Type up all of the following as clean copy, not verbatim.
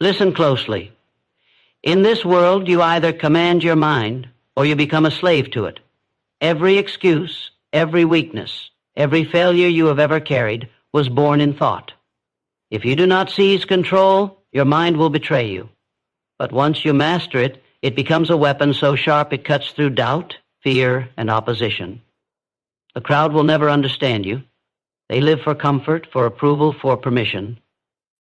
Listen closely. In this world, you either command your mind or you become a slave to it. Every excuse, every weakness, every failure you have ever carried was born in thought. If you do not seize control, your mind will betray you. But once you master it, it becomes a weapon so sharp it cuts through doubt, fear, and opposition. The crowd will never understand you. They live for comfort, for approval, for permission.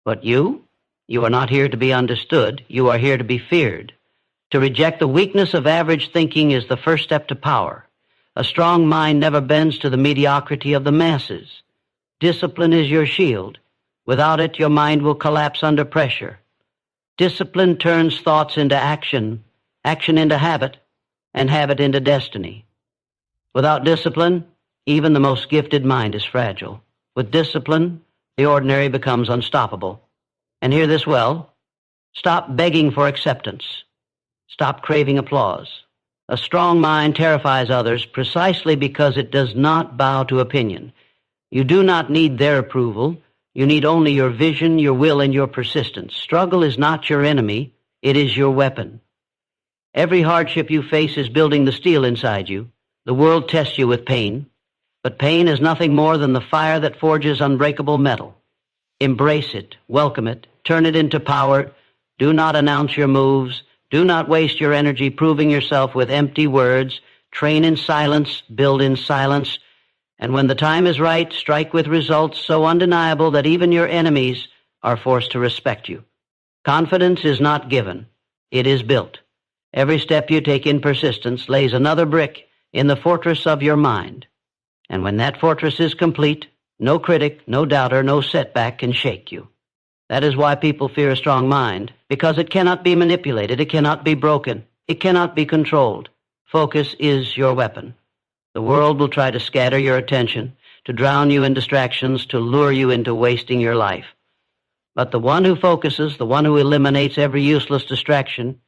But you are not here to be understood. You are here to be feared. To reject the weakness of average thinking is the first step to power. A strong mind never bends to the mediocrity of the masses. Discipline is your shield. Without it, your mind will collapse under pressure. Discipline turns thoughts into action, action into habit, and habit into destiny. Without discipline, even the most gifted mind is fragile. With discipline, the ordinary becomes unstoppable. And hear this well, stop begging for acceptance. Stop craving applause. A strong mind terrifies others precisely because it does not bow to opinion. You do not need their approval. You need only your vision, your will, and your persistence. Struggle is not your enemy. It is your weapon. Every hardship you face is building the steel inside you. The world tests you with pain, but pain is nothing more than the fire that forges unbreakable metal. Embrace it, welcome it, turn it into power. Do not announce your moves. Do not waste your energy proving yourself with empty words. Train in silence, build in silence, and when the time is right, strike with results so undeniable that even your enemies are forced to respect you. Confidence is not given. It is built. Every step you take in persistence lays another brick in the fortress of your mind. And when that fortress is complete, no critic, no doubter, no setback can shake you. That is why people fear a strong mind, because it cannot be manipulated, it cannot be broken, it cannot be controlled. Focus is your weapon. The world will try to scatter your attention, to drown you in distractions, to lure you into wasting your life. But the one who focuses, the one who eliminates every useless distraction,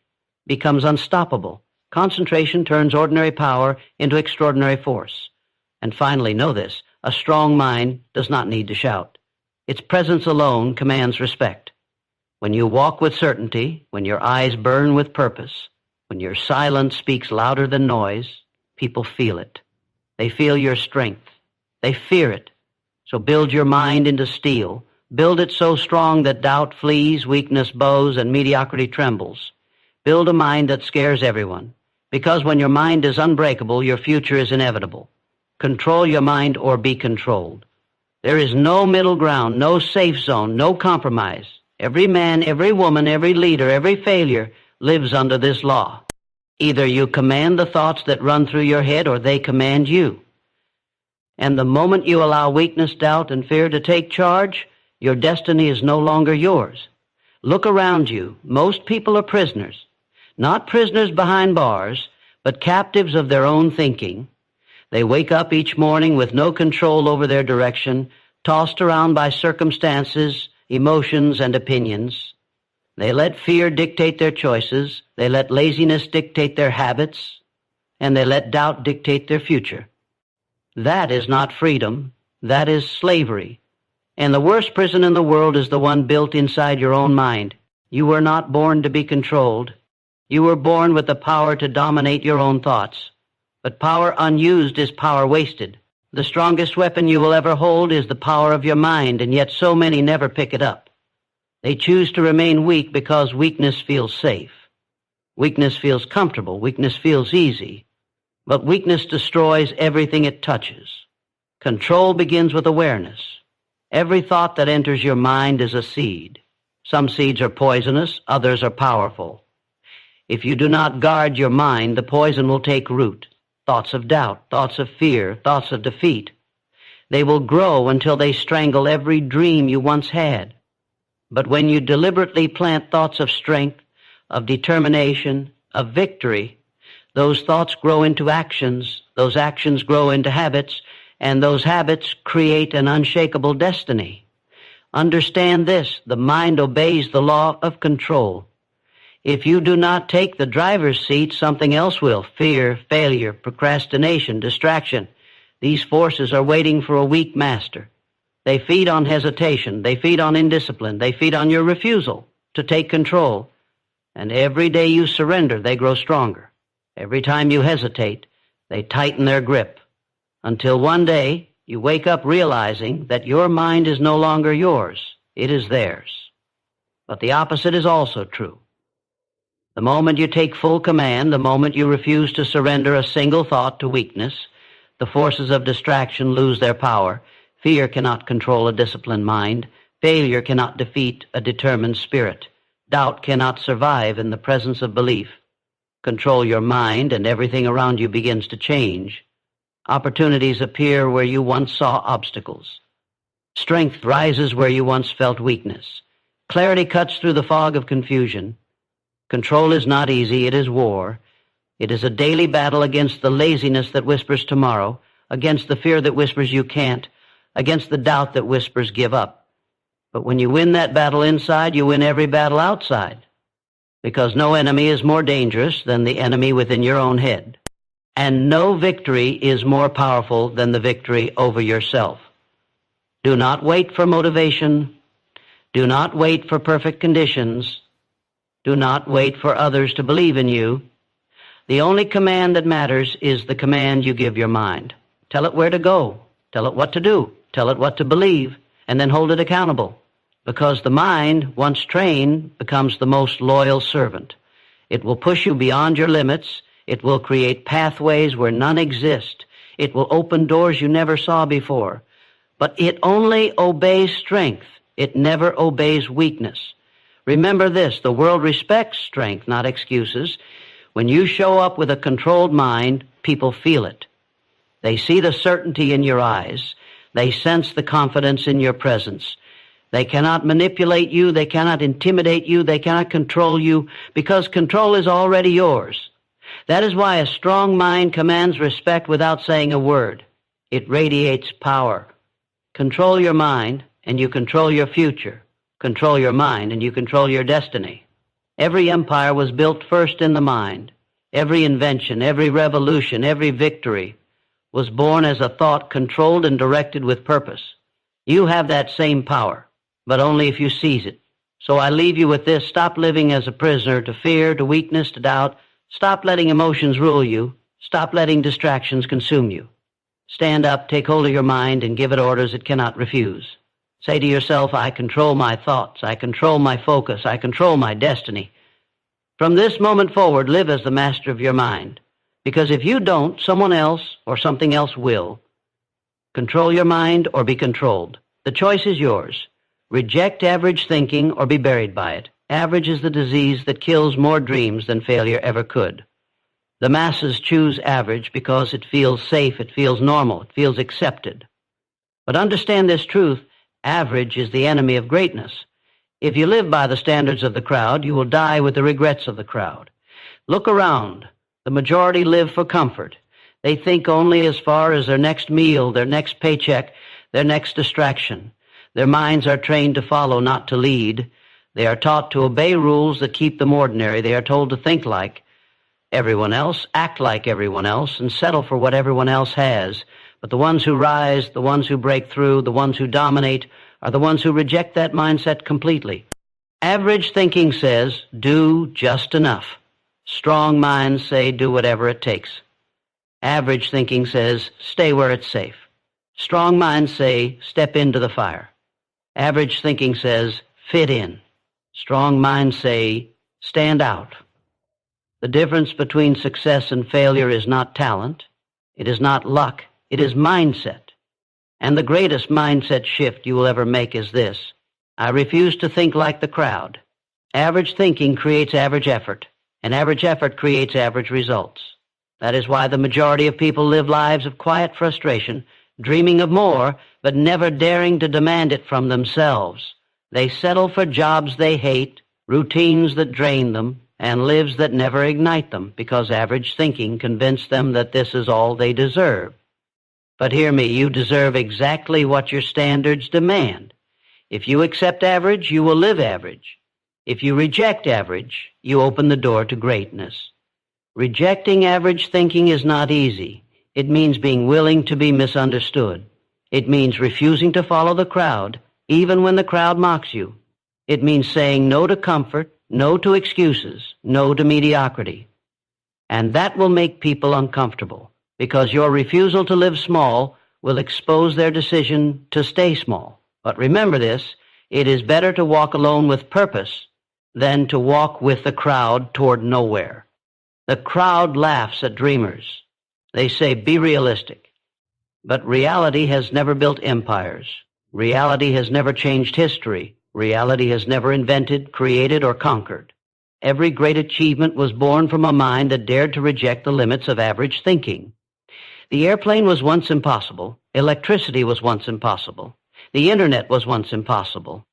becomes unstoppable. Concentration turns ordinary power into extraordinary force. And finally, know this, a strong mind does not need to shout. Its presence alone commands respect. When you walk with certainty, when your eyes burn with purpose, when your silence speaks louder than noise, people feel it. They feel your strength. They fear it. So build your mind into steel. Build it so strong that doubt flees, weakness bows, and mediocrity trembles. Build a mind that scares everyone. Because when your mind is unbreakable, your future is inevitable. Control your mind or be controlled. There is no middle ground, no safe zone, no compromise. Every man, every woman, every leader, every failure lives under this law. Either you command the thoughts that run through your head or they command you. And the moment you allow weakness, doubt, and fear to take charge, your destiny is no longer yours. Look around you. Most people are prisoners. Not prisoners behind bars, but captives of their own thinking. They wake up each morning with no control over their direction, tossed around by circumstances, emotions, and opinions. They let fear dictate their choices, they let laziness dictate their habits, and they let doubt dictate their future. That is not freedom, that is slavery. And the worst prison in the world is the one built inside your own mind. You were not born to be controlled. You were born with the power to dominate your own thoughts. But power unused is power wasted. The strongest weapon you will ever hold is the power of your mind, and yet so many never pick it up. They choose to remain weak because weakness feels safe. Weakness feels comfortable. Weakness feels easy. But weakness destroys everything it touches. Control begins with awareness. Every thought that enters your mind is a seed. Some seeds are poisonous, others are powerful. If you do not guard your mind, the poison will take root. Thoughts of doubt, thoughts of fear, thoughts of defeat. They will grow until they strangle every dream you once had. But when you deliberately plant thoughts of strength, of determination, of victory, those thoughts grow into actions, those actions grow into habits, and those habits create an unshakable destiny. Understand this, the mind obeys the law of control. If you do not take the driver's seat, something else will. Fear, failure, procrastination, distraction. These forces are waiting for a weak master. They feed on hesitation. They feed on indiscipline. They feed on your refusal. to take control. And every day you surrender, they grow stronger. Every time you hesitate, they tighten their grip. Until one day, you wake up realizing that your mind is no longer yours. It is theirs. But the opposite is also true. The moment you take full command, the moment you refuse to surrender a single thought to weakness, the forces of distraction lose their power. Fear cannot control a disciplined mind. Failure cannot defeat a determined spirit. Doubt cannot survive in the presence of belief. Control your mind, and everything around you begins to change. Opportunities appear where you once saw obstacles. Strength rises where you once felt weakness. Clarity cuts through the fog of confusion. Control is not easy, it is war. It is a daily battle against the laziness that whispers tomorrow, against the fear that whispers you can't, against the doubt that whispers give up. But when you win that battle inside, you win every battle outside, because no enemy is more dangerous than the enemy within your own head. And no victory is more powerful than the victory over yourself. Do not wait for motivation. Do not wait for perfect conditions. Do not wait for others to believe in you. The only command that matters is the command you give your mind. Tell it where to go. Tell it what to do. Tell it what to believe, and then hold it accountable. Because the mind, once trained, becomes the most loyal servant. It will push you beyond your limits. It will create pathways where none exist. It will open doors you never saw before. But it only obeys strength. It never obeys weakness. Remember this, the world respects strength, not excuses. When you show up with a controlled mind, people feel it. They see the certainty in your eyes. They sense the confidence in your presence. They cannot manipulate you. They cannot intimidate you. They cannot control you, because control is already yours. That is why a strong mind commands respect without saying a word. It radiates power. Control your mind, and you control your future. Control your mind, and you control your destiny. Every empire was built first in the mind. Every invention, every revolution, every victory was born as a thought controlled and directed with purpose. You have that same power, but only if you seize it. So I leave you with this. Stop living as a prisoner to fear, to weakness, to doubt. Stop letting emotions rule you. Stop letting distractions consume you. Stand up, take hold of your mind, and give it orders it cannot refuse. Say to yourself, I control my thoughts. I control my focus. I control my destiny. From this moment forward, live as the master of your mind. Because if you don't, someone else or something else will. Control your mind or be controlled. The choice is yours. Reject average thinking or be buried by it. Average is the disease that kills more dreams than failure ever could. The masses choose average because it feels safe, it feels normal, it feels accepted. But understand this truth, average is the enemy of greatness. If you live by the standards of the crowd, you will die with the regrets of the crowd. Look around. The majority live for comfort. They think only as far as their next meal, their next paycheck, their next distraction. Their minds are trained to follow, not to lead. They are taught to obey rules that keep them ordinary. They are told to think like everyone else, act like everyone else, and settle for what everyone else has. But the ones who rise, the ones who break through, the ones who dominate, are the ones who reject that mindset completely. Average thinking says, do just enough. Strong minds say, do whatever it takes. Average thinking says, stay where it's safe. Strong minds say, step into the fire. Average thinking says, fit in. Strong minds say, stand out. The difference between success and failure is not talent. It is not luck. It is mindset. And the greatest mindset shift you will ever make is this. I refuse to think like the crowd. Average thinking creates average effort, and average effort creates average results. That is why the majority of people live lives of quiet frustration, dreaming of more, but never daring to demand it from themselves. They settle for jobs they hate, routines that drain them, and lives that never ignite them, because average thinking convinced them that this is all they deserve. But hear me, you deserve exactly what your standards demand. If you accept average, you will live average. If you reject average, you open the door to greatness. Rejecting average thinking is not easy. It means being willing to be misunderstood. It means refusing to follow the crowd, even when the crowd mocks you. It means saying no to comfort, no to excuses, no to mediocrity. And that will make people uncomfortable, because your refusal to live small will expose their decision to stay small. But remember this, it is better to walk alone with purpose than to walk with the crowd toward nowhere. The crowd laughs at dreamers. They say, be realistic. But reality has never built empires. Reality has never changed history. Reality has never invented, created, or conquered. Every great achievement was born from a mind that dared to reject the limits of average thinking. The airplane was once impossible. Electricity was once impossible. The internet was once impossible.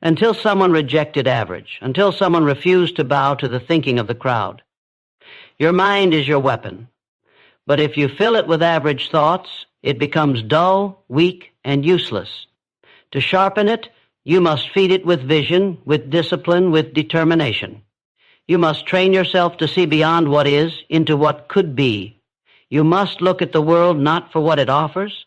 Until someone rejected average, until someone refused to bow to the thinking of the crowd. Your mind is your weapon. But if you fill it with average thoughts, it becomes dull, weak, and useless. To sharpen it, you must feed it with vision, with discipline, with determination. You must train yourself to see beyond what is into what could be. You must look at the world not for what it offers,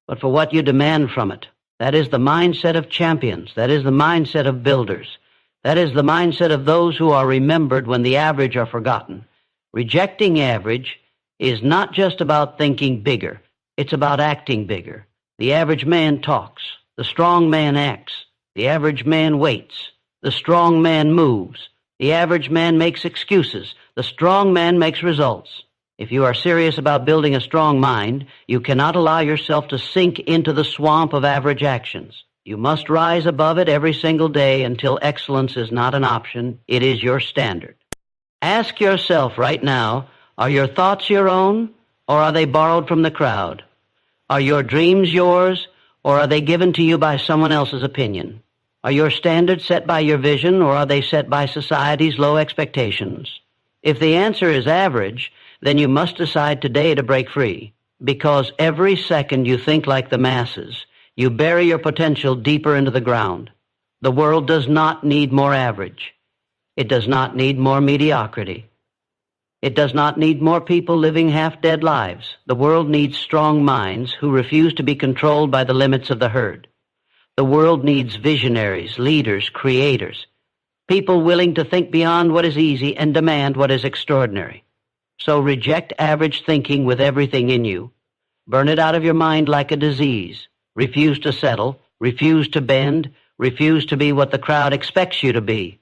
but for what you demand from it. That is the mindset of champions. That is the mindset of builders. That is the mindset of those who are remembered when the average are forgotten. Rejecting average is not just about thinking bigger. It's about acting bigger. The average man talks. The strong man acts. The average man waits. The strong man moves. The average man makes excuses. The strong man makes results. If you are serious about building a strong mind, you cannot allow yourself to sink into the swamp of average actions. You must rise above it every single day until excellence is not an option. It is your standard. Ask yourself right now, are your thoughts your own, or are they borrowed from the crowd? Are your dreams yours, or are they given to you by someone else's opinion? Are your standards set by your vision, or are they set by society's low expectations? If the answer is average, then you must decide today to break free, because every second you think like the masses, you bury your potential deeper into the ground. The world does not need more average. It does not need more mediocrity. It does not need more people living half-dead lives. The world needs strong minds who refuse to be controlled by the limits of the herd. The world needs visionaries, leaders, creators, people willing to think beyond what is easy and demand what is extraordinary. So reject average thinking with everything in you. Burn it out of your mind like a disease. Refuse to settle. Refuse to bend. Refuse to be what the crowd expects you to be.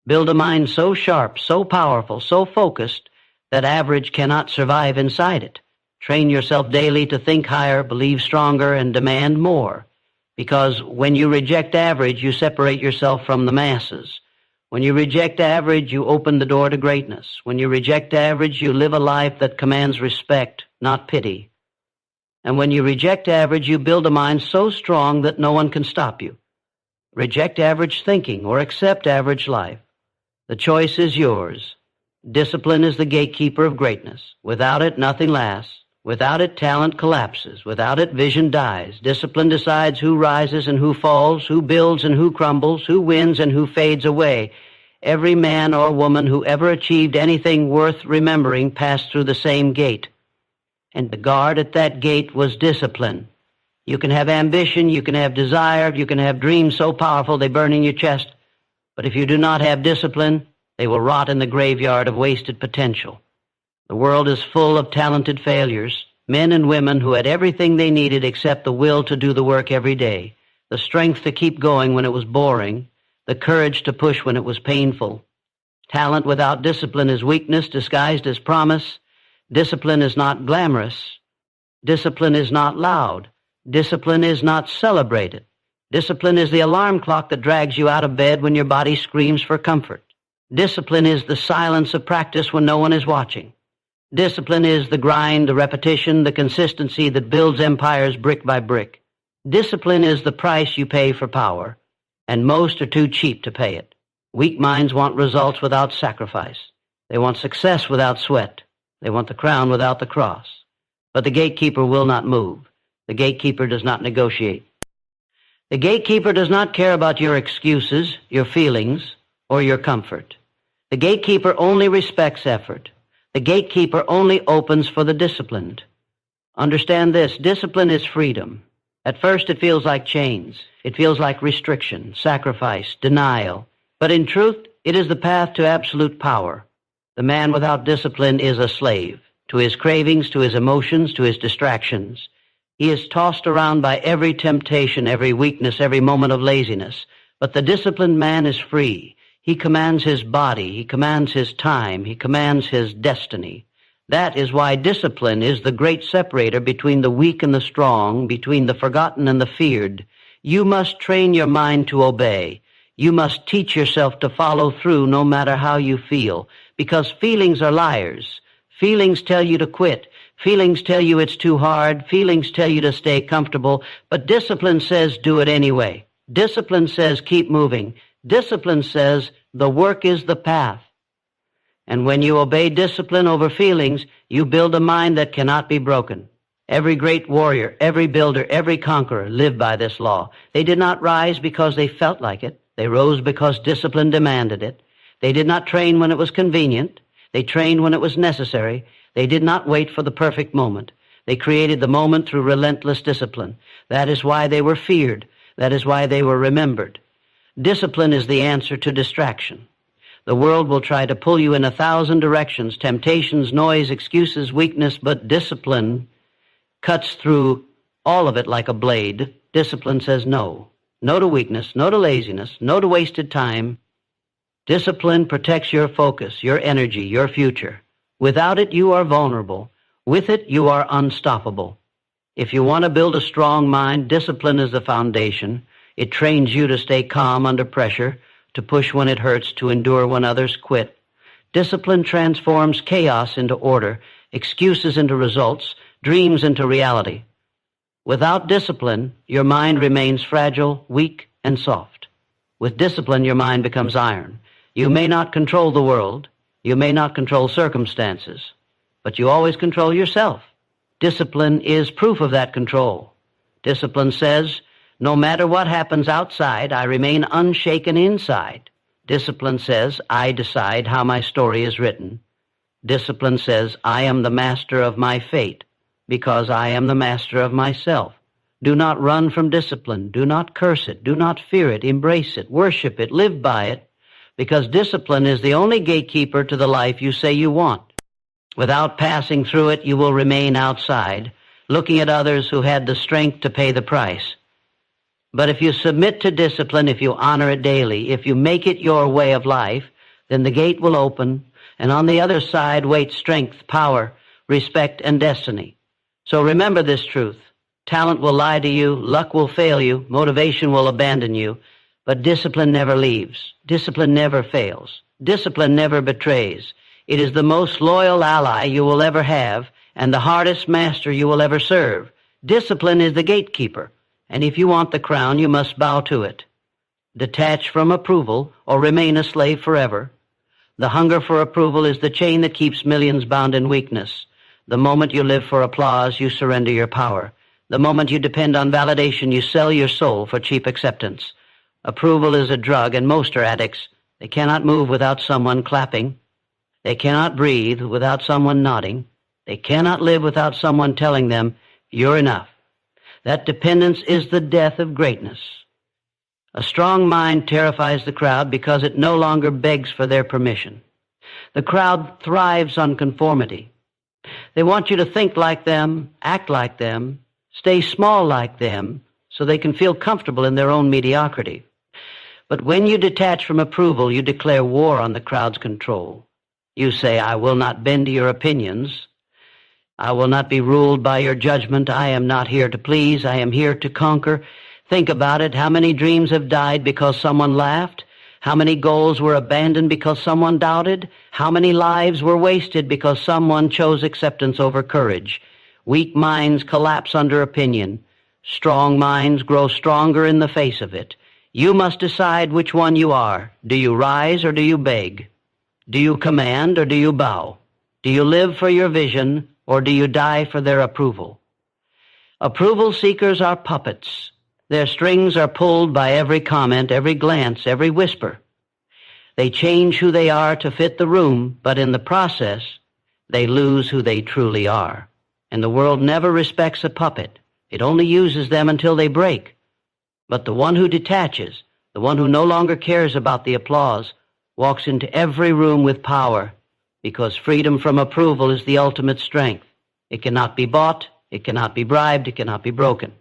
Build a mind so sharp, so powerful, so focused that average cannot survive inside it. Train yourself daily to think higher, believe stronger, and demand more. Because when you reject average, you separate yourself from the masses. When you reject average, you open the door to greatness. When you reject average, you live a life that commands respect, not pity. And when you reject average, you build a mind so strong that no one can stop you. Reject average thinking or accept average life. The choice is yours. Discipline is the gatekeeper of greatness. Without it, nothing lasts. Without it, talent collapses. Without it, vision dies. Discipline decides who rises and who falls, who builds and who crumbles, who wins and who fades away. Every man or woman who ever achieved anything worth remembering passed through the same gate. And the guard at that gate was discipline. You can have ambition, you can have desire, you can have dreams so powerful they burn in your chest. But if you do not have discipline, they will rot in the graveyard of wasted potential. The world is full of talented failures, men and women who had everything they needed except the will to do the work every day, the strength to keep going when it was boring, the courage to push when it was painful. Talent without discipline is weakness disguised as promise. Discipline is not glamorous. Discipline is not loud. Discipline is not celebrated. Discipline is the alarm clock that drags you out of bed when your body screams for comfort. Discipline is the silence of practice when no one is watching. Discipline is the grind, the repetition, the consistency that builds empires brick by brick. Discipline is the price you pay for power, and most are too cheap to pay it. Weak minds want results without sacrifice. They want success without sweat. They want the crown without the cross. But the gatekeeper will not move. The gatekeeper does not negotiate. The gatekeeper does not care about your excuses, your feelings, or your comfort. The gatekeeper only respects effort. The gatekeeper only opens for the disciplined. Understand this, discipline is freedom. At first it feels like chains. It feels like restriction, sacrifice, denial. But in truth, it is the path to absolute power. The man without discipline is a slave to his cravings, to his emotions, to his distractions. He is tossed around by every temptation, every weakness, every moment of laziness. But the disciplined man is free. He commands his body, he commands his time, he commands his destiny. That is why discipline is the great separator between the weak and the strong, between the forgotten and the feared. You must train your mind to obey. You must teach yourself to follow through no matter how you feel, because feelings are liars. Feelings tell you to quit. Feelings tell you it's too hard. Feelings tell you to stay comfortable. But discipline says do it anyway. Discipline says keep moving. Discipline says the work is the path. And when you obey discipline over feelings, you build a mind that cannot be broken. Every great warrior, every builder, every conqueror lived by this law. They did not rise because they felt like it. They rose because discipline demanded it. They did not train when it was convenient. They trained when it was necessary. They did not wait for the perfect moment. They created the moment through relentless discipline. That is why they were feared. That is why they were remembered. Discipline is the answer to distraction. The world will try to pull you in 1,000 directions, temptations, noise, excuses, weakness, but discipline cuts through all of it like a blade. Discipline says no. No to weakness, no to laziness, no to wasted time. Discipline protects your focus, your energy, your future. Without it, you are vulnerable. With it, you are unstoppable. If you want to build a strong mind, discipline is the foundation. It trains you to stay calm under pressure, to push when it hurts, to endure when others quit. Discipline transforms chaos into order, excuses into results, dreams into reality. Without discipline, your mind remains fragile, weak, and soft. With discipline, your mind becomes iron. You may not control the world. You may not control circumstances, but you always control yourself. Discipline is proof of that control. Discipline says, no matter what happens outside, I remain unshaken inside. Discipline says, I decide how my story is written. Discipline says, I am the master of my fate because I am the master of myself. Do not run from discipline. Do not curse it. Do not fear it. Embrace it. Worship it. Live by it, because discipline is the only gatekeeper to the life you say you want. Without passing through it, you will remain outside, looking at others who had the strength to pay the price. But if you submit to discipline, if you honor it daily, if you make it your way of life, then the gate will open, and on the other side wait strength, power, respect, and destiny. So remember this truth. Talent will lie to you, luck will fail you, motivation will abandon you, but discipline never leaves. Discipline never fails. Discipline never betrays. It is the most loyal ally you will ever have and the hardest master you will ever serve. Discipline is the gatekeeper, and if you want the crown, you must bow to it. Detach from approval or remain a slave forever. The hunger for approval is the chain that keeps millions bound in weakness. The moment you live for applause, you surrender your power. The moment you depend on validation, you sell your soul for cheap acceptance. Approval is a drug, and most are addicts. They cannot move without someone clapping. They cannot breathe without someone nodding. They cannot live without someone telling them, you're enough. That dependence is the death of greatness. A strong mind terrifies the crowd because it no longer begs for their permission. The crowd thrives on conformity. They want you to think like them, act like them, stay small like them, so they can feel comfortable in their own mediocrity. But when you detach from approval, you declare war on the crowd's control. You say, I will not bend to your opinions. I will not be ruled by your judgment. I am not here to please. I am here to conquer. Think about it. How many dreams have died because someone laughed? How many goals were abandoned because someone doubted? How many lives were wasted because someone chose acceptance over courage? Weak minds collapse under opinion. Strong minds grow stronger in the face of it. You must decide which one you are. Do you rise or do you beg? Do you command or do you bow? Do you live for your vision or do you die for their approval? Approval seekers are puppets. Their strings are pulled by every comment, every glance, every whisper. They change who they are to fit the room, but in the process, they lose who they truly are. And the world never respects a puppet. It only uses them until they break. But the one who detaches, the one who no longer cares about the applause, walks into every room with power, because freedom from approval is the ultimate strength. It cannot be bought, it cannot be bribed, it cannot be broken.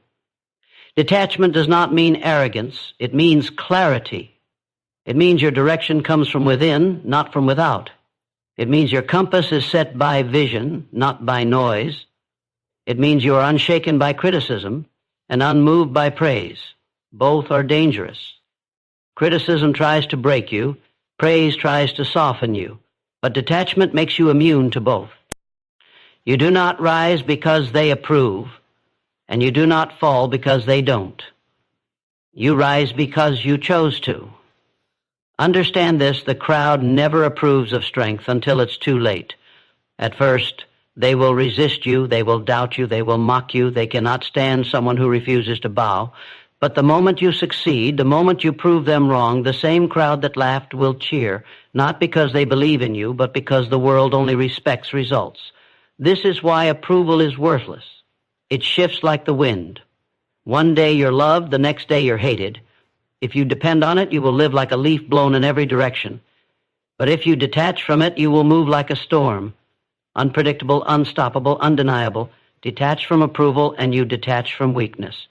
Detachment does not mean arrogance, it means clarity. It means your direction comes from within, not from without. It means your compass is set by vision, not by noise. It means you are unshaken by criticism and unmoved by praise. Both are dangerous. Criticism tries to break you, praise tries to soften you, but detachment makes you immune to both. You do not rise because they approve, and you do not fall because they don't. You rise because you chose to. Understand this, the crowd never approves of strength until it's too late. At first, they will resist you, they will doubt you, they will mock you, they cannot stand someone who refuses to bow. But the moment you succeed, the moment you prove them wrong, the same crowd that laughed will cheer, not because they believe in you, but because the world only respects results. This is why approval is worthless. It shifts like the wind. One day you're loved, the next day you're hated. If you depend on it, you will live like a leaf blown in every direction. But if you detach from it, you will move like a storm. Unpredictable, unstoppable, undeniable. Detach from approval, and you detach from weakness.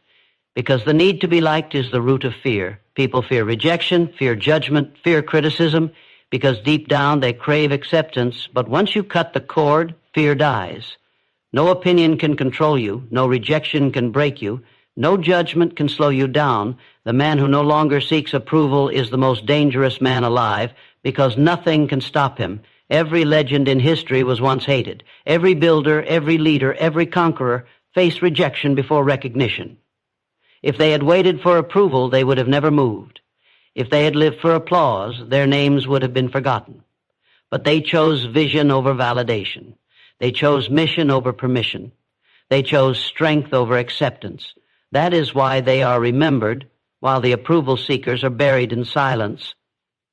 Because the need to be liked is the root of fear. People fear rejection, fear judgment, fear criticism, because deep down they crave acceptance. But once you cut the cord, fear dies. No opinion can control you. No rejection can break you. No judgment can slow you down. The man who no longer seeks approval is the most dangerous man alive, because nothing can stop him. Every legend in history was once hated. Every builder, every leader, every conqueror faced rejection before recognition. If they had waited for approval, they would have never moved. If they had lived for applause, their names would have been forgotten. But they chose vision over validation. They chose mission over permission. They chose strength over acceptance. That is why they are remembered, while the approval seekers are buried in silence.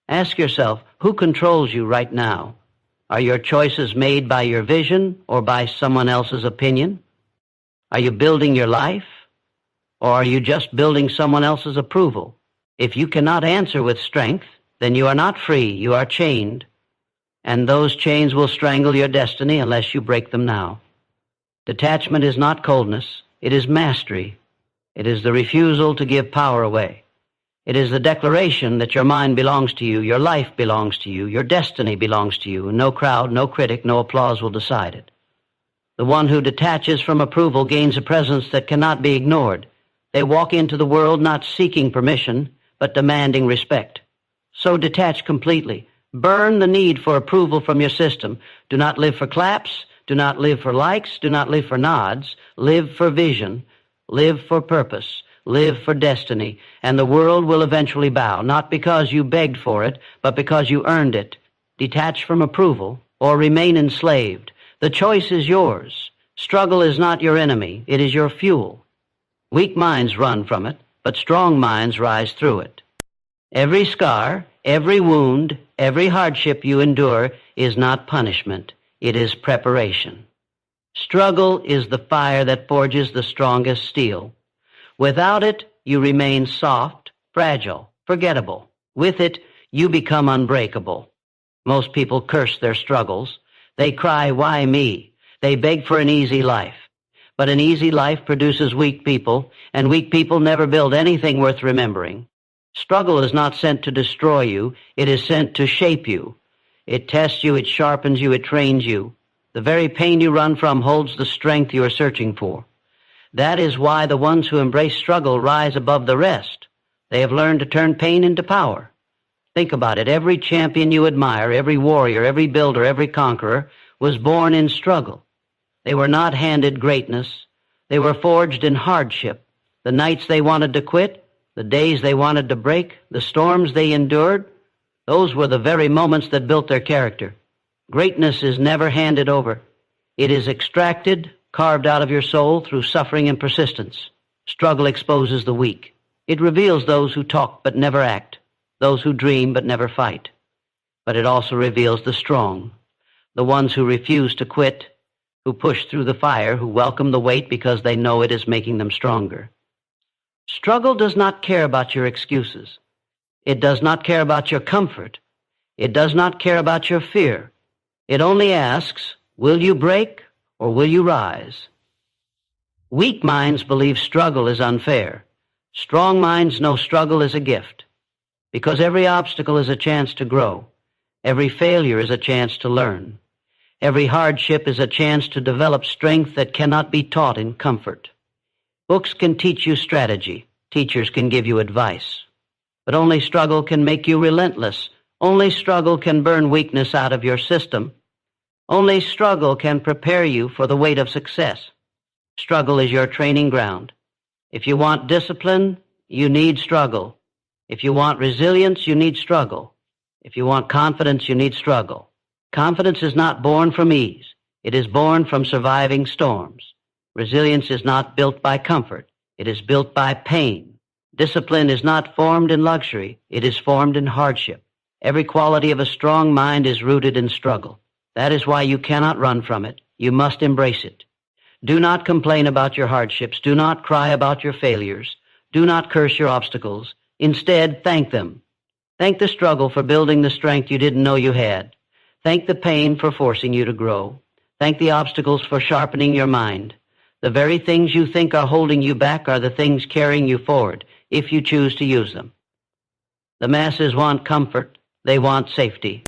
Ask yourself, who controls you right now? Are your choices made by your vision or by someone else's opinion? Are you building your life, or are you just building someone else's approval? If you cannot answer with strength, then you are not free, you are chained, and those chains will strangle your destiny unless you break them now. Detachment is not coldness, it is mastery. It is the refusal to give power away. It is the declaration that your mind belongs to you, your life belongs to you, your destiny belongs to you, and no crowd, no critic, no applause will decide it. The one who detaches from approval gains a presence that cannot be ignored. They walk into the world not seeking permission, but demanding respect. So detach completely. Burn the need for approval from your system. Do not live for claps. Do not live for likes. Do not live for nods. Live for vision. Live for purpose. Live for destiny. And the world will eventually bow, not because you begged for it, but because you earned it. Detach from approval or remain enslaved. The choice is yours. Struggle is not your enemy. It is your fuel. Weak minds run from it, but strong minds rise through it. Every scar, every wound, every hardship you endure is not punishment. It is preparation. Struggle is the fire that forges the strongest steel. Without it, you remain soft, fragile, forgettable. With it, you become unbreakable. Most people curse their struggles. They cry, "Why me?" They beg for an easy life. But an easy life produces weak people, and weak people never build anything worth remembering. Struggle is not sent to destroy you. It is sent to shape you. It tests you, it sharpens you, it trains you. The very pain you run from holds the strength you are searching for. That is why the ones who embrace struggle rise above the rest. They have learned to turn pain into power. Think about it. Every champion you admire, every warrior, every builder, every conqueror was born in struggle. They were not handed greatness. They were forged in hardship. The nights they wanted to quit, the days they wanted to break, the storms they endured, those were the very moments that built their character. Greatness is never handed over. It is extracted, carved out of your soul through suffering and persistence. Struggle exposes the weak. It reveals those who talk but never act, those who dream but never fight. But it also reveals the strong, the ones who refuse to quit, who push through the fire, who welcome the weight because they know it is making them stronger. Struggle does not care about your excuses. It does not care about your comfort. It does not care about your fear. It only asks, will you break or will you rise? Weak minds believe struggle is unfair. Strong minds know struggle is a gift, because every obstacle is a chance to grow. Every failure is a chance to learn. Every hardship is a chance to develop strength that cannot be taught in comfort. Books can teach you strategy. Teachers can give you advice. But only struggle can make you relentless. Only struggle can burn weakness out of your system. Only struggle can prepare you for the weight of success. Struggle is your training ground. If you want discipline, you need struggle. If you want resilience, you need struggle. If you want confidence, you need struggle. Confidence is not born from ease. It is born from surviving storms. Resilience is not built by comfort. It is built by pain. Discipline is not formed in luxury. It is formed in hardship. Every quality of a strong mind is rooted in struggle. That is why you cannot run from it. You must embrace it. Do not complain about your hardships. Do not cry about your failures. Do not curse your obstacles. Instead, thank them. Thank the struggle for building the strength you didn't know you had. Thank the pain for forcing you to grow. Thank the obstacles for sharpening your mind. The very things you think are holding you back are the things carrying you forward, if you choose to use them. The masses want comfort. They want safety.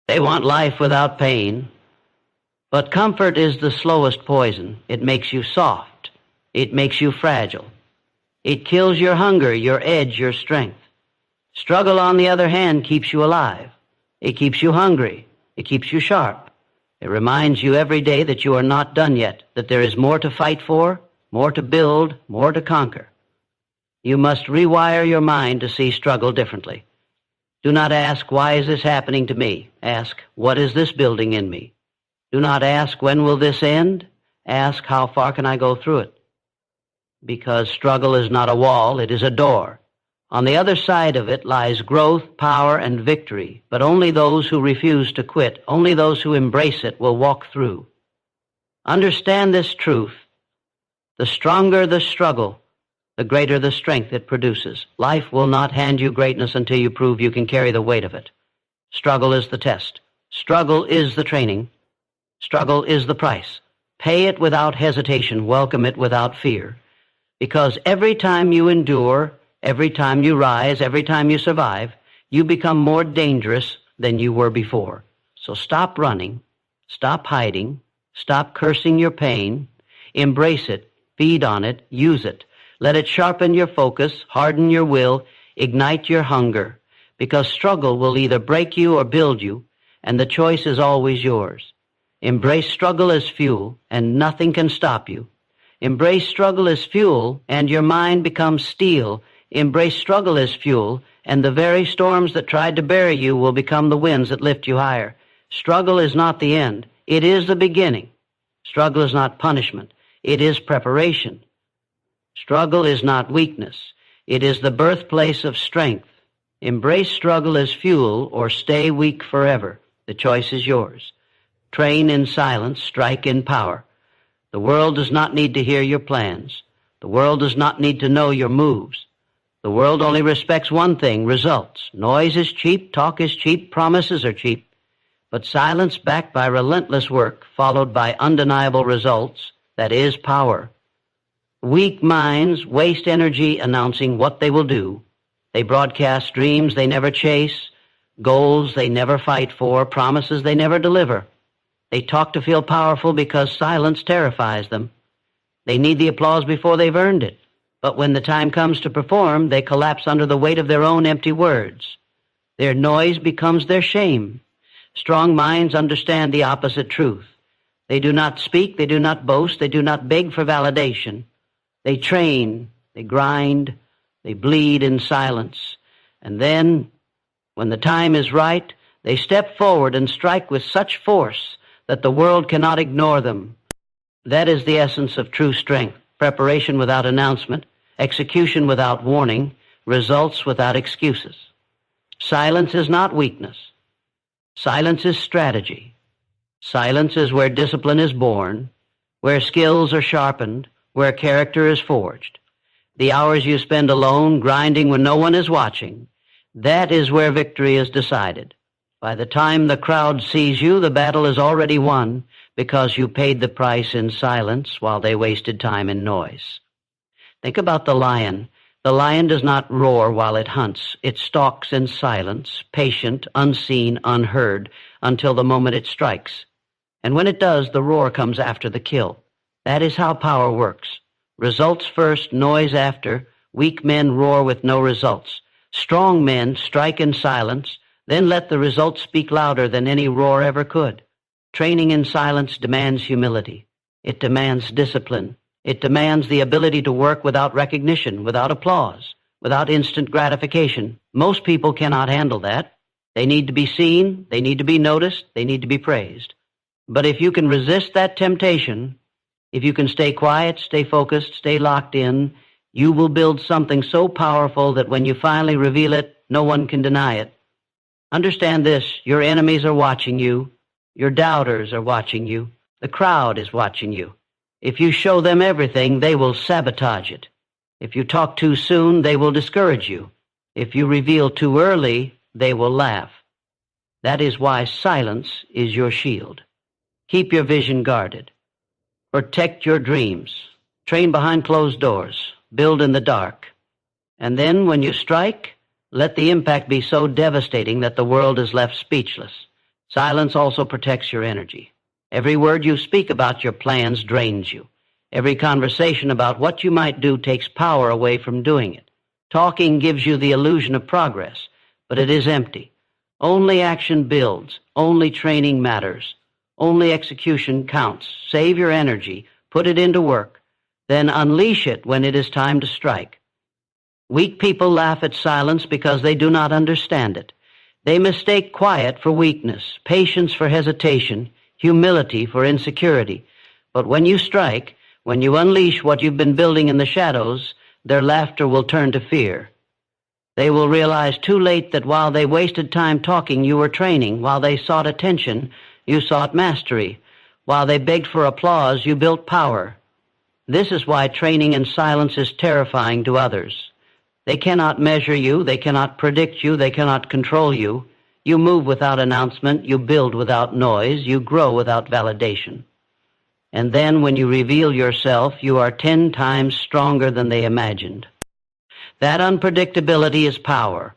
They want life without pain. But comfort is the slowest poison. It makes you soft. It makes you fragile. It kills your hunger, your edge, your strength. Struggle, on the other hand, keeps you alive. It keeps you hungry. It keeps you sharp. It reminds you every day that you are not done yet, that there is more to fight for, more to build, more to conquer. You must rewire your mind to see struggle differently. Do not ask, why is this happening to me? Ask, what is this building in me? Do not ask, when will this end? Ask, how far can I go through it? Because struggle is not a wall, it is a door. On the other side of it lies growth, power, and victory, but only those who refuse to quit, only those who embrace it will walk through. Understand this truth. The stronger the struggle, the greater the strength it produces. Life will not hand you greatness until you prove you can carry the weight of it. Struggle is the test. Struggle is the training. Struggle is the price. Pay it without hesitation. Welcome it without fear. Because every time you endure, every time you rise, every time you survive, you become more dangerous than you were before. So stop running. Stop hiding. Stop cursing your pain. Embrace it. Feed on it. Use it. Let it sharpen your focus, harden your will, ignite your hunger. Because struggle will either break you or build you, and the choice is always yours. Embrace struggle as fuel, and nothing can stop you. Embrace struggle as fuel, and your mind becomes steel. Embrace struggle as fuel, and the very storms that tried to bury you will become the winds that lift you higher. Struggle is not the end. It is the beginning. Struggle is not punishment. It is preparation. Struggle is not weakness. It is the birthplace of strength. Embrace struggle as fuel or stay weak forever. The choice is yours. Train in silence, strike in power. The world does not need to hear your plans. The world does not need to know your moves. The world only respects one thing, results. Noise is cheap, talk is cheap, promises are cheap. But silence backed by relentless work, followed by undeniable results, that is power. Weak minds waste energy announcing what they will do. They broadcast dreams they never chase, goals they never fight for, promises they never deliver. They talk to feel powerful because silence terrifies them. They need the applause before they've earned it. But when the time comes to perform, they collapse under the weight of their own empty words. Their noise becomes their shame. Strong minds understand the opposite truth. They do not speak, they do not boast, they do not beg for validation. They train, they grind, they bleed in silence. And then, when the time is right, they step forward and strike with such force that the world cannot ignore them. That is the essence of true strength. Preparation without announcement, execution without warning, results without excuses. Silence is not weakness. Silence is strategy. Silence is where discipline is born, where skills are sharpened, where character is forged. the hours you spend alone, grinding when no one is watching, that is where victory is decided. By the time the crowd sees you, the battle is already won because you paid the price in silence while they wasted time in noise. Think about the lion. The lion does not roar while it hunts. It stalks in silence, patient, unseen, unheard, until the moment it strikes. And when it does, the roar comes after the kill. That is how power works. Results first, noise after. Weak men roar with no results. Strong men strike in silence, then let the results speak louder than any roar ever could. Training in silence demands humility. It demands discipline. It demands the ability to work without recognition, without applause, without instant gratification. Most people cannot handle that. They need to be seen, they need to be noticed, they need to be praised. But if you can resist that temptation, if you can stay quiet, stay focused, stay locked in, you will build something so powerful that when you finally reveal it, no one can deny it. Understand this, your enemies are watching you, your doubters are watching you, the crowd is watching you. If you show them everything, they will sabotage it. If you talk too soon, they will discourage you. If you reveal too early, they will laugh. That is why silence is your shield. Keep your vision guarded. Protect your dreams. Train behind closed doors. Build in the dark. And then when you strike, let the impact be so devastating that the world is left speechless. Silence also protects your energy. Every word you speak about your plans drains you. Every conversation about what you might do takes power away from doing it. Talking gives you the illusion of progress, but it is empty. Only action builds. Only training matters. Only execution counts. Save your energy. Put it into work. Then unleash it when it is time to strike. Weak people laugh at silence because they do not understand it. They mistake quiet for weakness, patience for hesitation, humility for insecurity. But when you strike, when you unleash what you've been building in the shadows, their laughter will turn to fear. They will realize too late that while they wasted time talking, you were training. While they sought attention, you sought mastery. While they begged for applause, you built power. This is why training in silence is terrifying to others. They cannot measure you, they cannot predict you, they cannot control you. You move without announcement, you build without noise, you grow without validation. And then when you reveal yourself, you are 10 times stronger than they imagined. That unpredictability is power.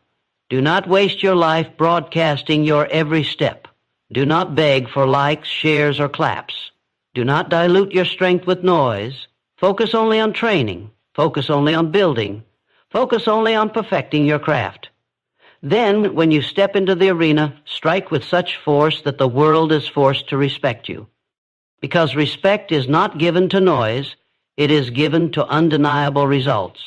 Do not waste your life broadcasting your every step. Do not beg for likes, shares, or claps. Do not dilute your strength with noise. Focus only on training. Focus only on building. Focus only on perfecting your craft. Then, when you step into the arena, strike with such force that the world is forced to respect you. Because respect is not given to noise, it is given to undeniable results.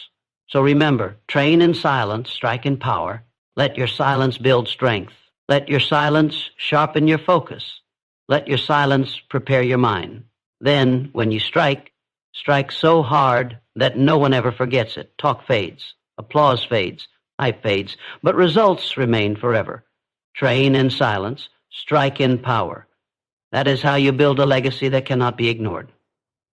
So remember, train in silence, strike in power. Let your silence build strength. Let your silence sharpen your focus. Let your silence prepare your mind. Then, when you strike, strike so hard that no one ever forgets it. Talk fades, applause fades, hype fades, but results remain forever. Train in silence, strike in power. That is how you build a legacy that cannot be ignored.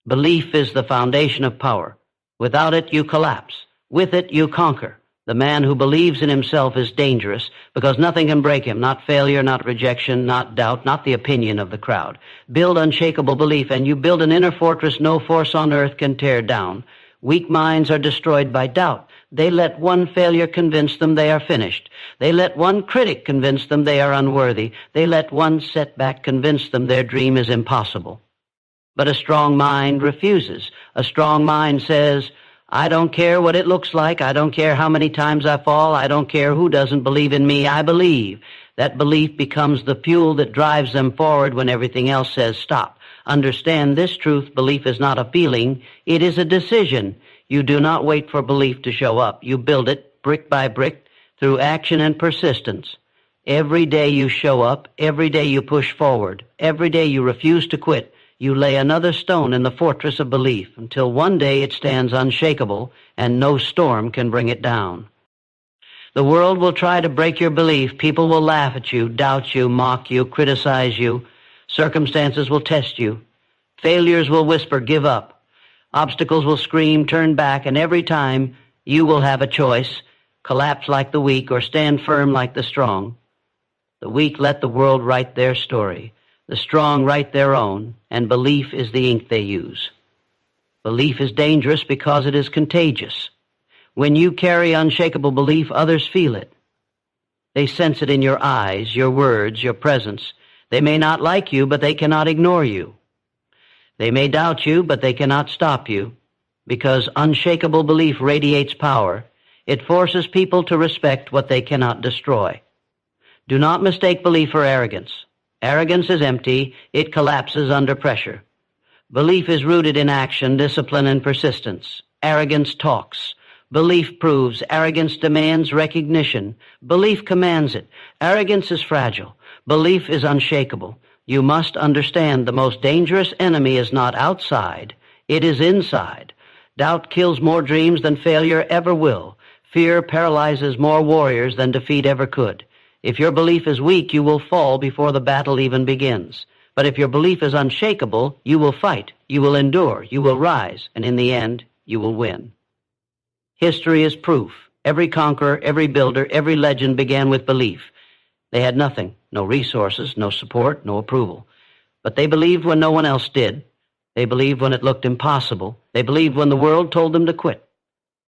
Belief is the foundation of power. Without it, you collapse. With it, you conquer. The man who believes in himself is dangerous because nothing can break him, not failure, not rejection, not doubt, not the opinion of the crowd. Build unshakable belief, and you build an inner fortress no force on earth can tear down. Weak minds are destroyed by doubt. They let one failure convince them they are finished. They let one critic convince them they are unworthy. They let one setback convince them their dream is impossible. But a strong mind refuses. A strong mind says, I don't care what it looks like. I don't care how many times I fall. I don't care who doesn't believe in me. I believe. That belief becomes the fuel that drives them forward when everything else says stop. Understand this truth. Belief is not a feeling. It is a decision. You do not wait for belief to show up. You build it brick by brick through action and persistence. Every day you show up. Every day you push forward. Every day you refuse to quit. You lay another stone in the fortress of belief until one day it stands unshakable and no storm can bring it down. The world will try to break your belief. People will laugh at you, doubt you, mock you, criticize you. Circumstances will test you. Failures will whisper, give up. Obstacles will scream, turn back, and every time you will have a choice: collapse like the weak or stand firm like the strong. The weak let the world write their story. The strong write their own, and belief is the ink they use. Belief is dangerous because it is contagious. When you carry unshakable belief, others feel it. They sense it in your eyes, your words, your presence. They may not like you, but they cannot ignore you. They may doubt you, but they cannot stop you, because unshakable belief radiates power. It forces people to respect what they cannot destroy. Do not mistake belief for arrogance. Arrogance is empty. It collapses under pressure. Belief is rooted in action, discipline, and persistence. Arrogance talks. Belief proves. Arrogance demands recognition. Belief commands it. Arrogance is fragile. Belief is unshakable. You must understand the most dangerous enemy is not outside. It is inside. Doubt kills more dreams than failure ever will. Fear paralyzes more warriors than defeat ever could. If your belief is weak, you will fall before the battle even begins. But if your belief is unshakable, you will fight, you will endure, you will rise, and in the end, you will win. History is proof. Every conqueror, every builder, every legend began with belief. They had nothing, no resources, no support, no approval. But they believed when no one else did. They believed when it looked impossible. They believed when the world told them to quit.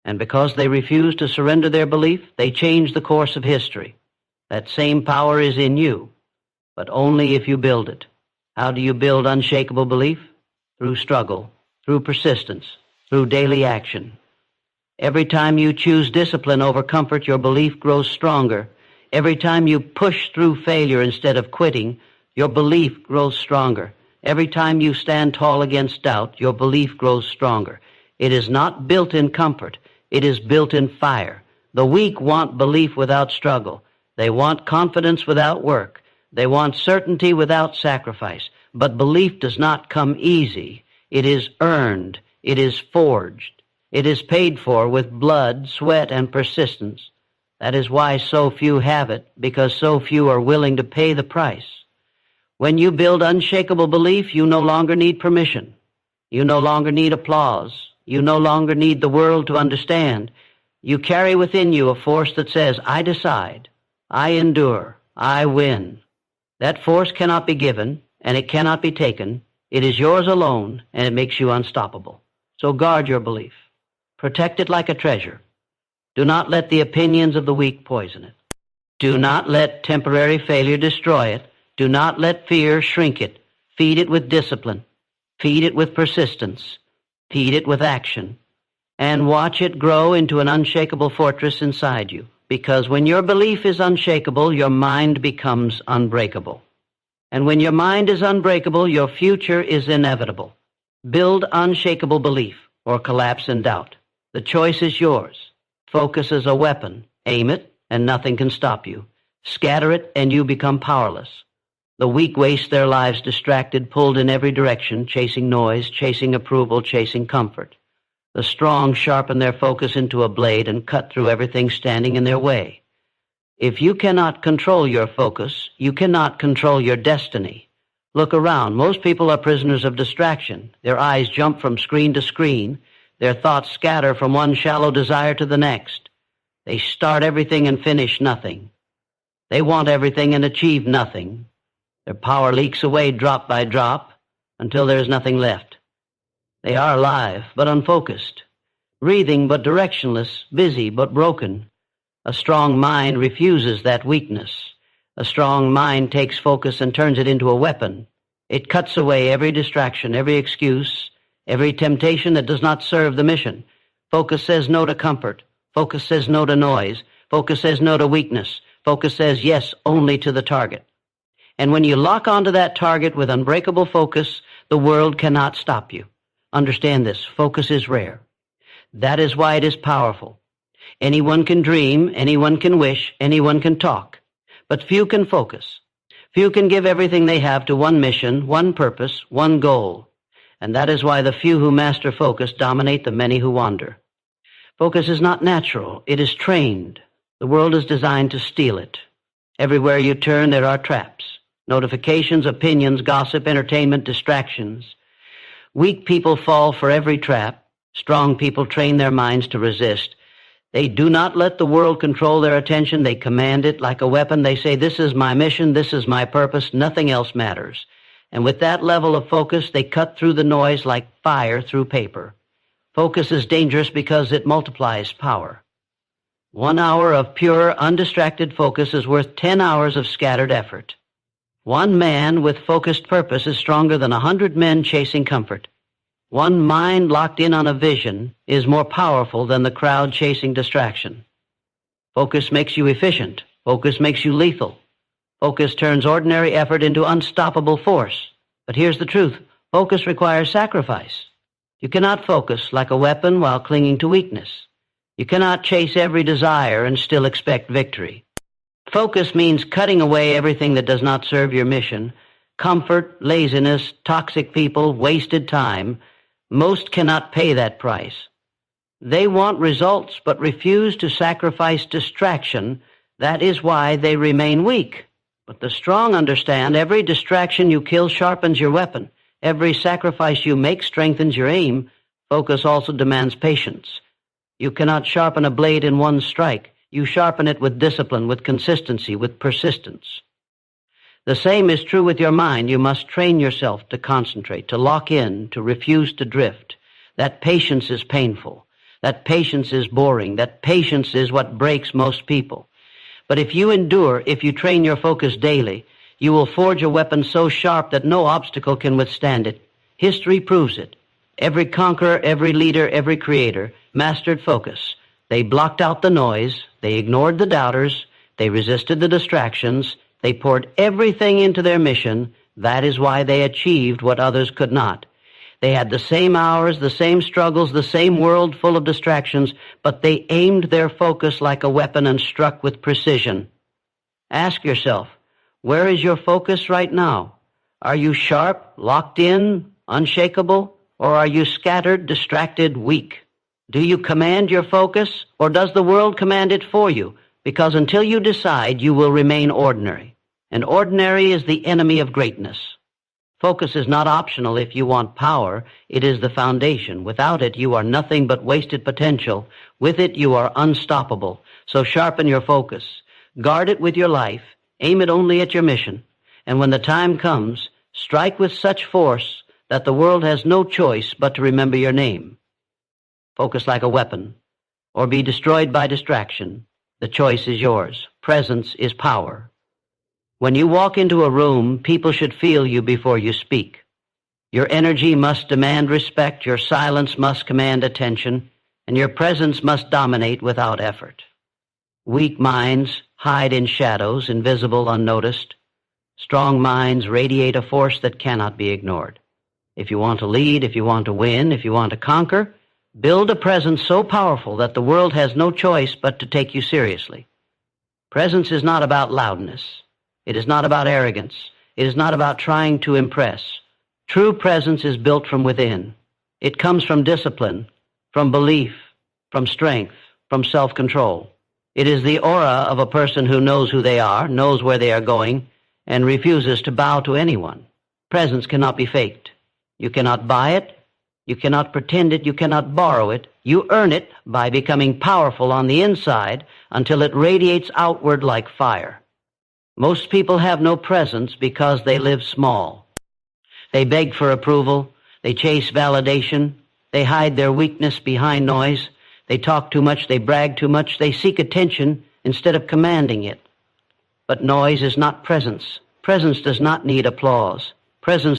And because they refused to surrender their belief, they changed the course of history. That same power is in you, but only if you build it. How do you build unshakable belief? Through struggle, through persistence, through daily action. Every time you choose discipline over comfort, your belief grows stronger. Every time you push through failure instead of quitting, your belief grows stronger. Every time you stand tall against doubt, your belief grows stronger. It is not built in comfort. It is built in fire. The weak want belief without struggle. They want confidence without work. They want certainty without sacrifice. But belief does not come easy. It is earned. It is forged. It is paid for with blood, sweat, and persistence. That is why so few have it, because so few are willing to pay the price. When you build unshakable belief, you no longer need permission. You no longer need applause. You no longer need the world to understand. You carry within you a force that says, I decide, I endure, I win. That force cannot be given, and it cannot be taken. It is yours alone, and it makes you unstoppable. So guard your belief. Protect it like a treasure. Do not let the opinions of the weak poison it. Do not let temporary failure destroy it. Do not let fear shrink it. Feed it with discipline. Feed it with persistence. Feed it with action. And watch it grow into an unshakable fortress inside you. Because when your belief is unshakable, your mind becomes unbreakable. And when your mind is unbreakable, your future is inevitable. Build unshakable belief or collapse in doubt. The choice is yours. Focus is a weapon. Aim it, and nothing can stop you. Scatter it, and you become powerless. The weak waste their lives distracted, pulled in every direction, chasing noise, chasing approval, chasing comfort. The strong sharpen their focus into a blade and cut through everything standing in their way. If you cannot control your focus, you cannot control your destiny. Look around. Most people are prisoners of distraction. Their eyes jump from screen to screen. Their thoughts scatter from one shallow desire to the next. They start everything and finish nothing. They want everything and achieve nothing. Their power leaks away drop by drop until there is nothing left. They are alive but unfocused, breathing but directionless, busy but broken. A strong mind refuses that weakness. A strong mind takes focus and turns it into a weapon. It cuts away every distraction, every excuse, every temptation that does not serve the mission. Focus says no to comfort. Focus says no to noise. Focus says no to weakness. Focus says yes only to the target. And when you lock onto that target with unbreakable focus, the world cannot stop you. Understand this. Focus is rare. That is why it is powerful. Anyone can dream, anyone can wish, anyone can talk. But few can focus. Few can give everything they have to one mission, one purpose, one goal. And that is why the few who master focus dominate the many who wander. Focus is not natural. It is trained. The world is designed to steal it. Everywhere you turn, there are traps. Notifications, opinions, gossip, entertainment, distractions. Weak people fall for every trap. Strong people train their minds to resist. They do not let the world control their attention. They command it like a weapon. They say, this is my mission, this is my purpose, nothing else matters. And with that level of focus, they cut through the noise like fire through paper. Focus is dangerous because it multiplies power. 1 hour of pure, undistracted focus is worth 10 hours of scattered effort. One man with focused purpose is stronger than 100 men chasing comfort. One mind locked in on a vision is more powerful than the crowd chasing distraction. Focus makes you efficient. Focus makes you lethal. Focus turns ordinary effort into unstoppable force. But here's the truth. Focus requires sacrifice. You cannot focus like a weapon while clinging to weakness. You cannot chase every desire and still expect victory. Focus means cutting away everything that does not serve your mission. Comfort, laziness, toxic people, wasted time. Most cannot pay that price. They want results but refuse to sacrifice distraction. That is why they remain weak. But the strong understand every distraction you kill sharpens your weapon. Every sacrifice you make strengthens your aim. Focus also demands patience. You cannot sharpen a blade in one strike. You sharpen it with discipline, with consistency, with persistence. The same is true with your mind. You must train yourself to concentrate, to lock in, to refuse to drift. That patience is painful. That patience is boring. That patience is what breaks most people. But if you endure, if you train your focus daily, you will forge a weapon so sharp that no obstacle can withstand it. History proves it. Every conqueror, every leader, every creator mastered focus. They blocked out the noise. They ignored the doubters. They resisted the distractions. They poured everything into their mission. That is why they achieved what others could not. They had the same hours, the same struggles, the same world full of distractions, but they aimed their focus like a weapon and struck with precision. Ask yourself, where is your focus right now? Are you sharp, locked in, unshakable, or are you scattered, distracted, weak? Do you command your focus, or does the world command it for you? Because until you decide, you will remain ordinary. And ordinary is the enemy of greatness. Focus is not optional if you want power. It is the foundation. Without it, you are nothing but wasted potential. With it, you are unstoppable. So sharpen your focus. Guard it with your life. Aim it only at your mission. And when the time comes, strike with such force that the world has no choice but to remember your name. Focus like a weapon, or be destroyed by distraction. The choice is yours. Presence is power. When you walk into a room, people should feel you before you speak. Your energy must demand respect, your silence must command attention, and your presence must dominate without effort. Weak minds hide in shadows, invisible, unnoticed. Strong minds radiate a force that cannot be ignored. If you want to lead, if you want to win, if you want to conquer, build a presence so powerful that the world has no choice but to take you seriously. Presence is not about loudness. It is not about arrogance. It is not about trying to impress. True presence is built from within. It comes from discipline, from belief, from strength, from self-control. It is the aura of a person who knows who they are, knows where they are going, and refuses to bow to anyone. Presence cannot be faked. You cannot buy it. You cannot pretend it. You cannot borrow it. You earn it by becoming powerful on the inside until it radiates outward like fire. Most people have no presence because they live small. They beg for approval. They chase validation. They hide their weakness behind noise. They talk too much. They brag too much. They seek attention instead of commanding it. But noise is not presence. Presence does not need applause. Presence